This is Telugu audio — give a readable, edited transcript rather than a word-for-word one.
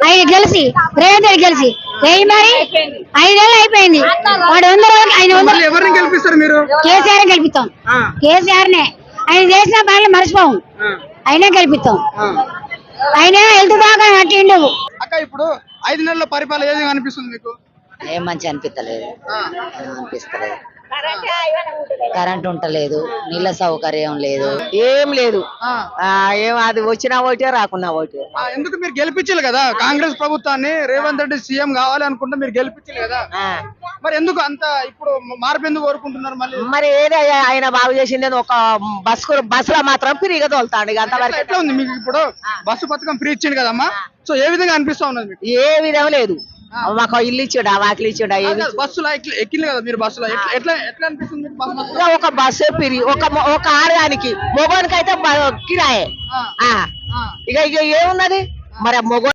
ఆయన గెలిచి రేవంత్ రెడ్డి గెలిచి వెయ్యి మరి 5 ఏళ్ళు అయిపోయింది. వాడు 100 రోజులు ఆయన ఎవరిని గెలిపిస్తారు మీరు? కేసీఆర్ గెలిపిస్తాం. కేసీఆర్ నే ఆయన చేసిన పనులు మర్చిపోం. అయినా గెలిపిస్తాం. ఆయన హెల్త్ దాకా నట్టిండు. అక్క ఇప్పుడు 5 నెలల పరిపాలన ఏది అనిపిస్తుంది మీకు? ఏం మంచి అనిపిస్తలేదు. కరెంట్ ఉంటలేదు, నీళ్ళ సౌకర్యం లేదు, ఏం లేదు. ఏం అది వచ్చినా ఒకటే రాకున్నా ఒకటే. ఎందుకు మీరు గెలిపించాలి కదా కాంగ్రెస్ ప్రభుత్వాన్ని, రేవంత్ రెడ్డి సీఎం కావాలి అనుకుంటే మీరు గెలిపించాలి కదా. మరి ఎందుకు అంత ఇప్పుడు మార్పు ఎందుకు కోరుకుంటున్నారు? మరి ఏది ఆయన బాగు చేసింది ఒక బస్సులో మాత్రం ఫ్రీగా తోలుతాడు. అంతవరకు ఎట్లా ఉంది మీకు? ఇప్పుడు బస్సు పథకం ఫ్రీ ఇచ్చింది కదమ్మా, సో ఏ విధంగా అనిపిస్తా ఉన్నది మీకు? ఏ విధం లేదు. మాకు ఇల్లు ఇచ్చాడా, వాకిలు ఇచ్చాడా? బస్సులో ఎక్కింది కదా మీరు, బస్సులో ఎట్లా అనిపిస్తుంది? ఒక బస్సు ఫ్రీ, ఒక ఆడదానికి, మొగోనికి అయితే కిరాయే. ఇక ఏమున్నది మరి మొగ